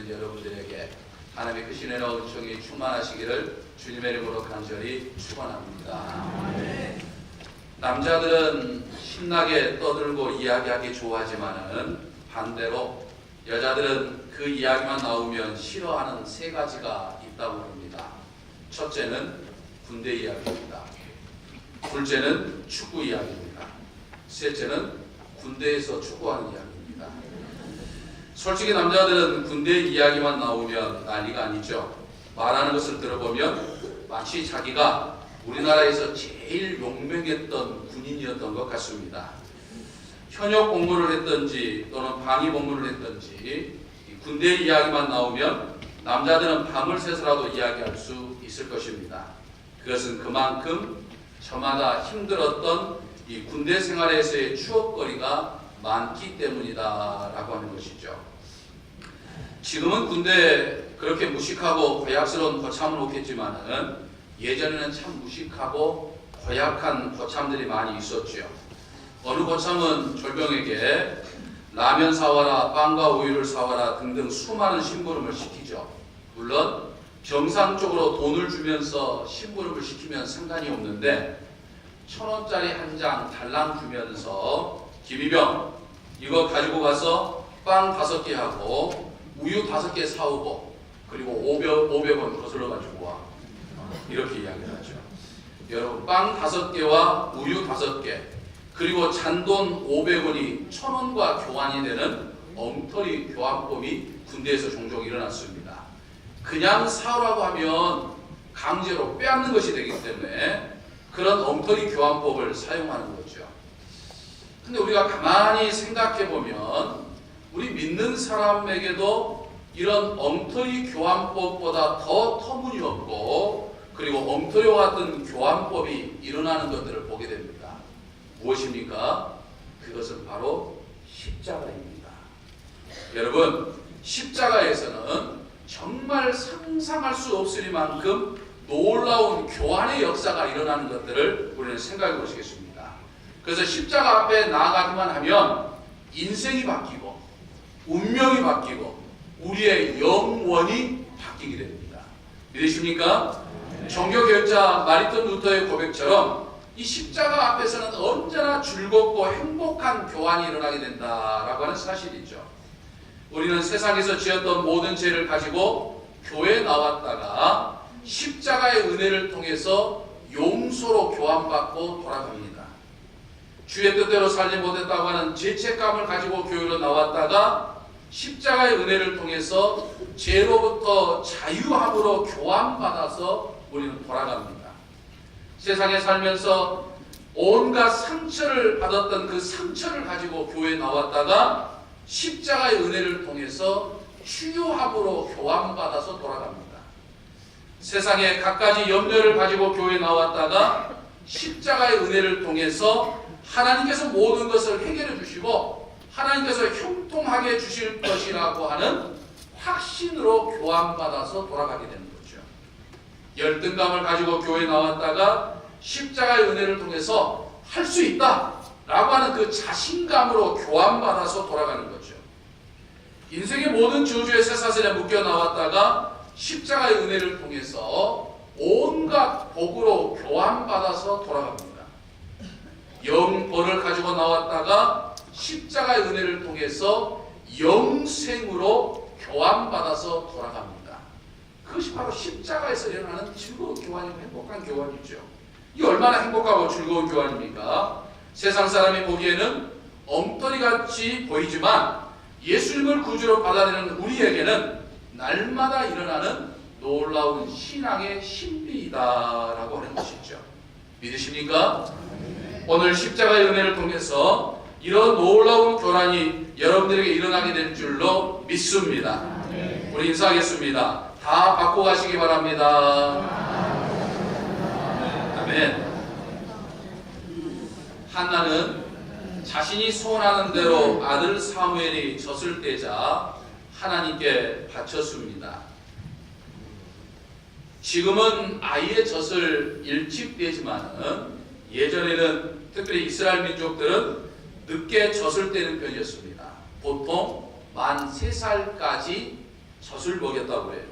있는 여러분들에게 하나님의 크신 은혜와 은총이 충만하시기를 주님의 이름으로 간절히 축원합니다. 남자들은 신나게 떠들고 이야기하기 좋아하지만은 반대로 여자들은 그 이야기만 나오면 싫어하는 세 가지가 있다고 합니다. 첫째는 군대 이야기입니다. 둘째는 축구 이야기입니다. 셋째는 군대에서 축구하는 이야기입니다. 솔직히 남자들은 군대 이야기만 나오면 난리가 아니죠. 말하는 것을 들어보면 마치 자기가 우리나라에서 제일 용맹했던 군인이었던 것 같습니다. 현역 복무를 했든지 또는 방위 복무를 했든지 군대 이야기만 나오면 남자들은 밤을 새서라도 이야기할 수 있을 것입니다. 그것은 그만큼 저마다 힘들었던 이 군대 생활에서의 추억거리가 많기 때문이다라고 하는 것이죠. 지금은 군대 그렇게 무식하고 고약스러운 고참은 없겠지만은 예전에는 참 무식하고 고약한 고참들이 많이 있었죠. 어느 고참은 졸병에게 라면 사와라, 빵과 우유를 사와라 등등 수많은 심부름을 시키죠. 물론 정상적으로 돈을 주면서 심부름을 시키면 상관이 없는데 1,000원짜리 한 장 달랑 주면서 김이병 이거 가지고 가서 빵 5개 하고 우유 5개 사오고 그리고 500원 거슬러 가지고 와. 이렇게 이야기를 하죠. 여러분 빵 5개와 우유 5개 그리고 잔돈 500원이 1,000원과 교환이 되는 엉터리 교환법이 군대에서 종종 일어났습니다. 그냥 사오라고 하면 강제로 빼앗는 것이 되기 때문에 그런 엉터리 교환법을 사용하는 거죠. 근데 우리가 가만히 생각해 보면 우리 믿는 사람에게도 이런 엉터리 교환법보다 더 터무니없고 그리고 엉터리와 같은 교환법이 일어나는 것들을 보게 됩니다. 무엇입니까? 그것은 바로 십자가입니다. 여러분, 십자가에서는 정말 상상할 수 없으리만큼 놀라운 교환의 역사가 일어나는 것들을 우리는 생각해 보시겠습니다. 그래서 십자가 앞에 나아가기만 하면 인생이 바뀌고 운명이 바뀌고 우리의 영원이 바뀌게 됩니다. 믿으십니까? 종교개혁자 마르틴 루터의 고백처럼 이 십자가 앞에서는 언제나 즐겁고 행복한 교환이 일어나게 된다라고 하는 사실이죠. 우리는 세상에서 지었던 모든 죄를 가지고 교회에 나왔다가 십자가의 은혜를 통해서 용서로 교환받고 돌아갑니다. 주의 뜻대로 살지 못했다고 하는 죄책감을 가지고 교회로 나왔다가 십자가의 은혜를 통해서 죄로부터 자유함으로 교환받아서 우리는 돌아갑니다. 세상에 살면서 온갖 상처를 받았던 그 상처를 가지고 교회에 나왔다가 십자가의 은혜를 통해서 치유함으로 교환받아서 돌아갑니다. 세상에 갖가지 염려를 가지고 교회에 나왔다가 십자가의 은혜를 통해서 하나님께서 모든 것을 해결해 주시고 하나님께서 형통하게 주실 것이라고 하는 확신으로 교환받아서 돌아가게 되는 거죠. 열등감을 가지고 교회에 나왔다가 십자가의 은혜를 통해서 할 수 있다 라고 하는 그 자신감으로 교환받아서 돌아가는 거죠. 인생의 모든 저주의 쇠사슬에 묶여 나왔다가 십자가의 은혜를 통해서 온갖 복으로 교환받아서 돌아갑니다. 영벌을 가지고 나왔다가 십자가의 은혜를 통해서 영생으로 교환받아서 돌아갑니다. 그것이 바로 십자가에서 일어나는 즐거운 교환이고 행복한 교환이죠. 이게 얼마나 행복하고 즐거운 교환입니까? 세상 사람이 보기에는 엉터리같이 보이지만 예수님을 구주로 받아들이는 우리에게는 날마다 일어나는 놀라운 신앙의 신비이다라고 하는 것이죠. 믿으십니까? 오늘 십자가의 은혜를 통해서 이런 놀라운 교환이 여러분들에게 일어나게 될 줄로 믿습니다. 우리 인사하겠습니다. 다 받고 가시기 바랍니다. 아멘. 한나는 자신이 소원하는 대로 아들 사무엘이 젖을 떼자 하나님께 바쳤습니다. 지금은 아이의 젖을 일찍 떼지만 예전에는 특별히 이스라엘 민족들은 늦게 젖을 떼는 편이었습니다. 보통 만 3살까지 젖을 먹였다고 해요.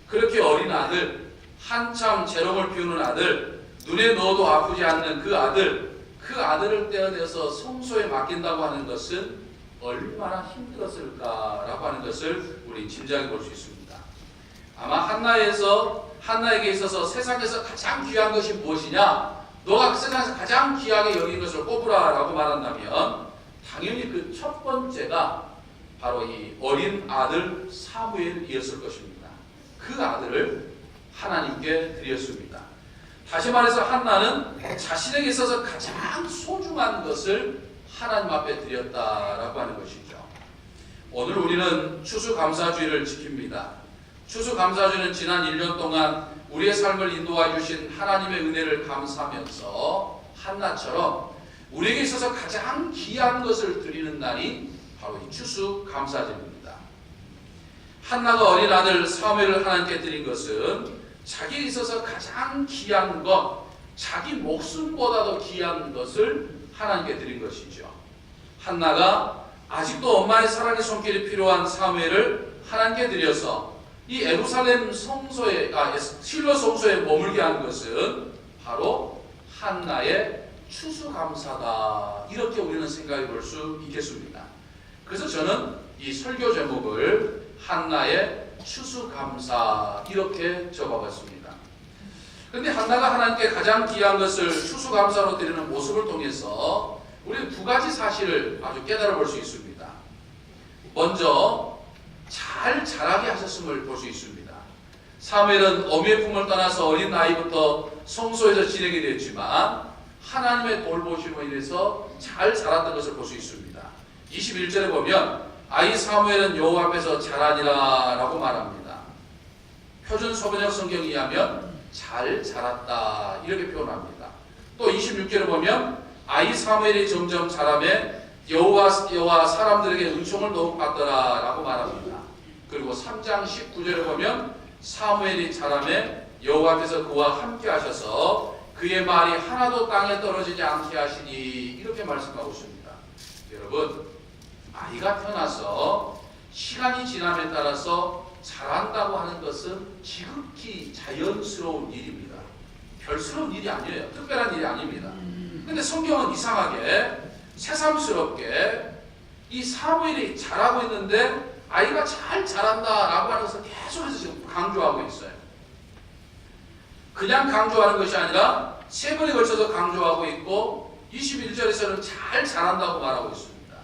그렇게 어린 아들, 한참 재롱을 피우는 아들, 눈에 넣어도 아프지 않는 그 아들을 떼어내서 성소에 맡긴다고 하는 것은 얼마나 힘들었을까라고 하는 것을 우리 짐작해 볼 수 있습니다. 아마 한나에게 있어서 세상에서 가장 귀한 것이 무엇이냐? 너가 세상에서 가장 귀하게 여긴 것을 꼽으라라고 말한다면 당연히 그 첫 번째가 바로 이 어린 아들 사무엘이었을 것입니다. 그 아들을 하나님께 드렸습니다. 다시 말해서 한나는 자신에게 있어서 가장 소중한 것을 하나님 앞에 드렸다라고 하는 것이죠. 오늘 우리는 추수감사주의를 지킵니다. 추수감사주의는 지난 1년 동안 우리의 삶을 인도해 주신 하나님의 은혜를 감사하면서 한나처럼 우리에게 있어서 가장 귀한 것을 드리는 날이 바로 이 추수감사절입니다. 한나가 어린 아들 사무엘을 하나님께 드린 것은 자기에 있어서 가장 귀한 것, 자기 목숨보다도 귀한 것을 하나님께 드린 것이죠. 한나가 아직도 엄마의 사랑의 손길이 필요한 사무엘을 하나님께 드려서 이 예루살렘 성소에, 실로 성소에 머물게 한 것은 바로 한나의 추수감사다. 이렇게 우리는 생각해 볼 수 있겠습니다. 그래서 저는 이 설교 제목을 한나의 추수감사 이렇게 적어봤습니다. 그런데 한나가 하나님께 가장 귀한 것을 추수감사로 드리는 모습을 통해서 우리는 두 가지 사실을 아주 깨달아 볼 수 있습니다. 먼저 잘 자라게 하셨음을 볼 수 있습니다. 사무엘은 어미의 품을 떠나서 어린 나이부터 성소에서 지내게 되었지만 하나님의 돌보심으로 인해서 잘 자랐던 것을 볼 수 있습니다. 21절에 보면 아이 사무엘은 여호와 앞에서 자라니라 라고 말합니다. 표준 서번역 성경에 의하면 잘 자랐다 이렇게 표현합니다. 또 26절에 보면 아이 사무엘이 점점 자라매 여호와 사람들에게 은총을 더욱 받더라 라고 말합니다. 그리고 3장 19절에 보면 사무엘이 자라매 여호와 앞에서 그와 함께 하셔서 그의 말이 하나도 땅에 떨어지지 않게 하시니 이렇게 말씀하고 있습니다. 여러분, 아이가 태어나서 시간이 지남에 따라서 자란다고 하는 것은 지극히 자연스러운 일입니다. 별스러운 일이 아니에요. 특별한 일이 아닙니다. 근데 성경은 이상하게 새삼스럽게 이 사무엘이 자라고 있는데 아이가 잘 자란다라고 하는 것을 계속해서 지금 강조하고 있어요. 그냥 강조하는 것이 아니라 세 번에 걸쳐서 강조하고 있고 21절에서는 잘 자란다고 말하고 있습니다.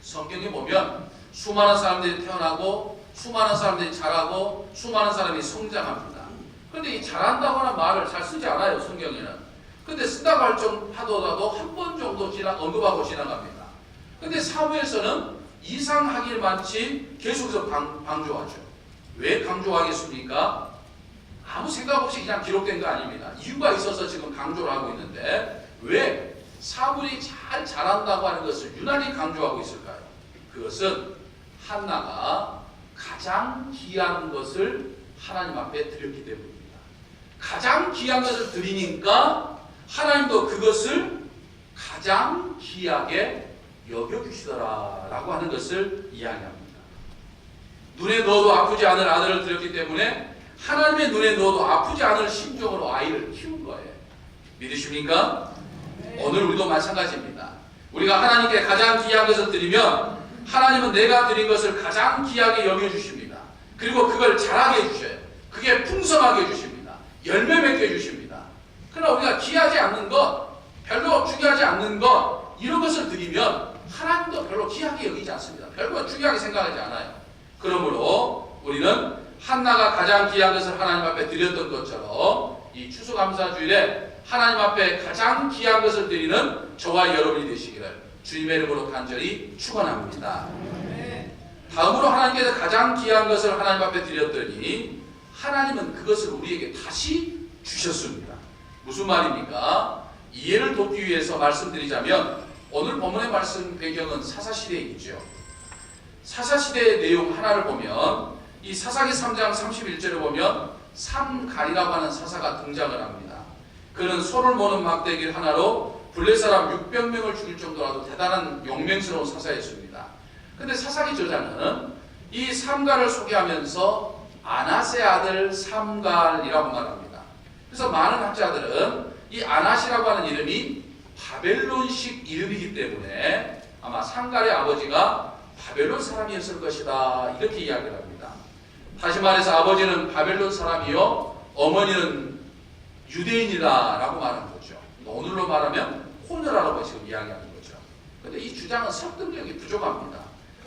성경에 보면 수많은 사람들이 태어나고 수많은 사람들이 자라고 수많은 사람이 성장합니다. 그런데 이 자란다고 하는 말을 잘 쓰지 않아요. 성경에는. 근데 쓴다고 하더라도 한 번 정도 언급하고 지나갑니다. 근데 사무엘서는 이상하길 많지 계속해서 강조하죠. 왜 강조하겠습니까? 아무 생각 없이 그냥 기록된 거 아닙니다. 이유가 있어서 지금 강조를 하고 있는데 왜 사무엘이 잘 자란다고 하는 것을 유난히 강조하고 있을까요? 그것은 한나가 가장 귀한 것을 하나님 앞에 드렸기 때문입니다. 가장 귀한 것을 드리니까 하나님도 그것을 가장 귀하게 여겨주시더라라고 하는 것을 이야기합니다. 눈에 넣어도 아프지 않을 아들을 드렸기 때문에 하나님의 눈에 넣어도 아프지 않을 심정으로 아이를 키운 거예요. 믿으십니까? 오늘 우리도 마찬가지입니다. 우리가 하나님께 가장 귀한 것을 드리면 하나님은 내가 드린 것을 가장 귀하게 여겨주십니다. 그리고 그걸 자라게 해주셔요. 그게 풍성하게 해주십니다. 열매 맺게 해주십니다. 그러나 우리가 귀하지 않는 것, 별로 중요하지 않는 것, 이런 것을 드리면 하나님도 별로 귀하게 여기지 않습니다. 별로 중요하게 생각하지 않아요. 그러므로 우리는 한나가 가장 귀한 것을 하나님 앞에 드렸던 것처럼 이 추수감사주일에 하나님 앞에 가장 귀한 것을 드리는 저와 여러분이 되시기를 주님의 이름으로 간절히 축원합니다. 다음으로 하나님께서 가장 귀한 것을 하나님 앞에 드렸더니 하나님은 그것을 우리에게 다시 주셨습니다. 무슨 말입니까? 이해를 돕기 위해서 말씀드리자면 오늘 본문의 말씀 배경은 사사시대에 있죠. 사사시대의 내용 하나를 보면 이 사사기 3장 31절에 보면 삼갈이라고 하는 사사가 등장을 합니다. 그는 소를 모는 막대기 하나로 블레 사람 600명을 죽일 정도라도 대단한 용맹스러운 사사였습니다. 근데 사사기 저자는 이 삼갈을 소개하면서 아낫의 아들 삼갈이라고 말합니다. 그래서 많은 학자들은 이 아낫이라고 하는 이름이 바벨론식 이름이기 때문에 아마 삼갈의 아버지가 바벨론 사람이었을 것이다 이렇게 이야기를 합니다. 다시 말해서 아버지는 바벨론 사람이요 어머니는 유대인이다라고 말하는 거죠. 오늘로 말하면 호너라고 지금 이야기하는 거죠. 그런데 이 주장은 설득력이 부족합니다.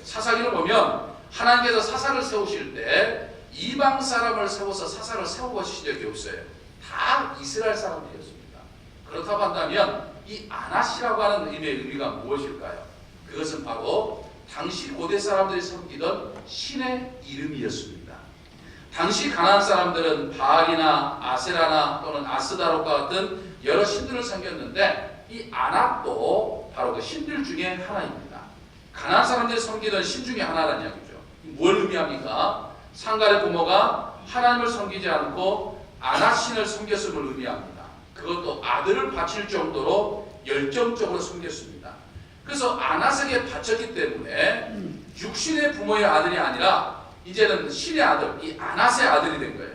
사사기를 보면 하나님께서 사사를 세우실 때 이방 사람을 세워서 사사를 세워보신 적이 없어요. 다 이스라엘 사람들이었습니다. 그렇다고 한다면 이 아낫이라고 하는 이름의 의미가 무엇일까요? 그것은 바로 당시 고대 사람들이 섬기던 신의 이름이었습니다. 당시 가나안 사람들은 바알이나 아세라나 또는 아스다롯과 같은 여러 신들을 섬겼는데 이 아낙도 바로 그 신들 중에 하나입니다. 가나안 사람들이 섬기던 신 중에 하나라는 이야기죠. 뭘 의미합니까? 상갈의 부모가 하나님을 섬기지 않고 아낙신을 섬겼음을 의미합니다. 그것도 아들을 바칠 정도로 열정적으로 섬겼습니다. 그래서 아낙에게 바쳤기 때문에 육신의 부모의 아들이 아니라 이제는 신의 아들, 이 아낫의 아들이 된 거예요.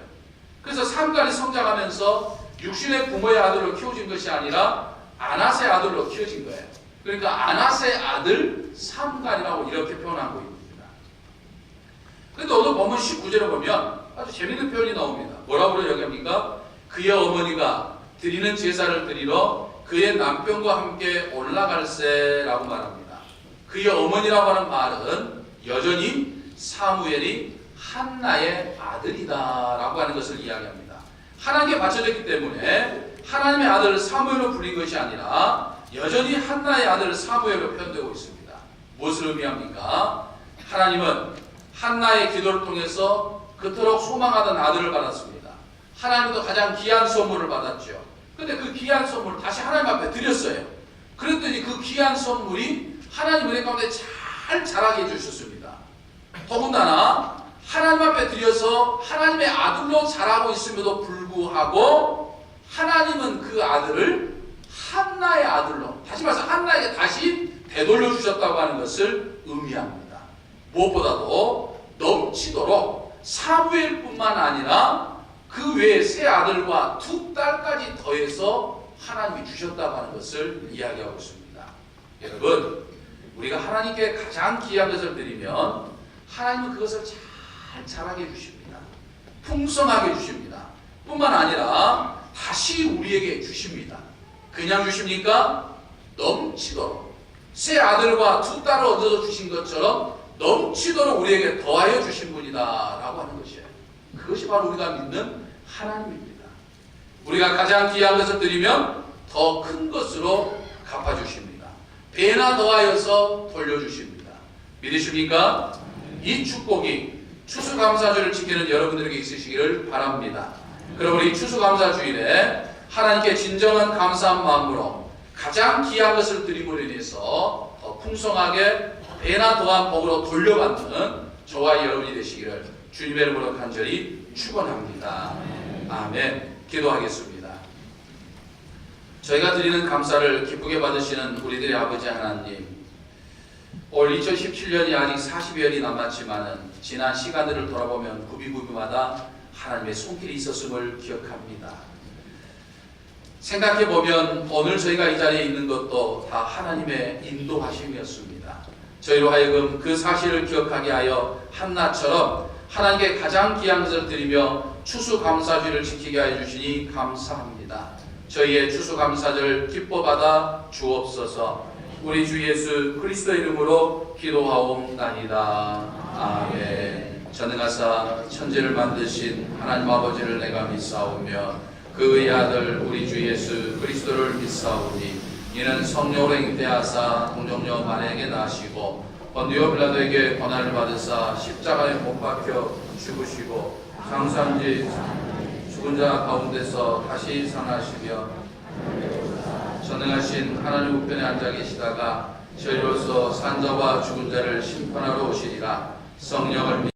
그래서 삼갈이 성장하면서 육신의 부모의 아들로 키워진 것이 아니라 아낫의 아들로 키워진 거예요. 그러니까 아낫의 아들 삼갈이라고 이렇게 표현한 거입니다. 그런데 오늘 본문 19절에 보면 아주 재미있는 표현이 나옵니다. 뭐라고 이야기합니까? 그의 어머니가 드리는 제사를 드리러 그의 남편과 함께 올라갈세라고 말합니다. 그의 어머니라고 하는 말은 여전히 사무엘이 한나의 아들이다라고 하는 것을 이야기합니다. 하나님께 바쳐졌기 때문에 하나님의 아들 사무엘로 불린 것이 아니라 여전히 한나의 아들 사무엘로 표현되고 있습니다. 무엇을 의미합니까? 하나님은 한나의 기도를 통해서 그토록 소망하던 아들을 받았습니다. 하나님도 가장 귀한 선물을 받았죠. 그런데 그 귀한 선물을 다시 하나님 앞에 드렸어요. 그랬더니 그 귀한 선물이 하나님 은혜 가운데 잘 자라게 해주셨습니다. 더군다나 하나님 앞에 드려서 하나님의 아들로 자라고 있음에도 불구하고 하나님은 그 아들을 한나의 아들로 다시 말해서 한나에게 다시 되돌려 주셨다고 하는 것을 의미합니다. 무엇보다도 넘치도록 사무엘뿐만 아니라 그 외에 세 아들과 두 딸까지 더해서 하나님이 주셨다고 하는 것을 이야기하고 있습니다. 여러분, 우리가 하나님께 가장 귀한 것을 드리면 하나님은 그것을 잘 자라게 해주십니다. 풍성하게 해주십니다. 뿐만 아니라 다시 우리에게 주십니다. 그냥 주십니까? 넘치도록 새 아들과 두 딸을 얻어서 주신 것처럼 넘치도록 우리에게 더하여 주신 분이다 라고 하는 것이에요. 그것이 바로 우리가 믿는 하나님입니다. 우리가 가장 귀한 것을 드리면 더 큰 것으로 갚아주십니다. 배나 더하여서 돌려주십니다. 믿으십니까? 이 축복이 추수감사주를 지키는 여러분들에게 있으시기를 바랍니다. 그럼 우리 추수감사주일에 하나님께 진정한 감사한 마음으로 가장 귀한 것을 드림으로 인해서 더 풍성하게 배나 더한 복으로 돌려받는 저와 여러분이 되시기를 주님의 이름으로 간절히 축원합니다. 아멘. 기도하겠습니다. 저희가 드리는 감사를 기쁘게 받으시는 우리들의 아버지 하나님, 올 2017년이 아직 40여일이 남았지만은 지난 시간들을 돌아보면 구비구비마다 하나님의 손길이 있었음을 기억합니다. 생각해보면 오늘 저희가 이 자리에 있는 것도 다 하나님의 인도하심이었습니다. 저희로 하여금 그 사실을 기억하게 하여 한나처럼 하나님께 가장 귀한 것을 드리며 추수감사주를 지키게 하여 주시니 감사합니다. 저희의 추수감사절 기뻐 받아 주옵소서. 우리 주 예수 그리스도 이름으로 기도하옵나이다. 아멘. 전능하사 천지를 만드신 하나님 아버지를 내가 믿사오며 그의 아들 우리 주 예수 그리스도를 믿사오니 이는 성령으로 잉태하사 동정녀 마리아에게 나시고 본디오 빌라도에게 고난을 받으사 십자가에 못 박혀 죽으시고 장사한 지 죽은 자 가운데서 다시 살아나시며 전능하신 하나님 우편에 앉아 계시다가 저희로서 산 자와 죽은 자를 심판하러 오시리라. 성령을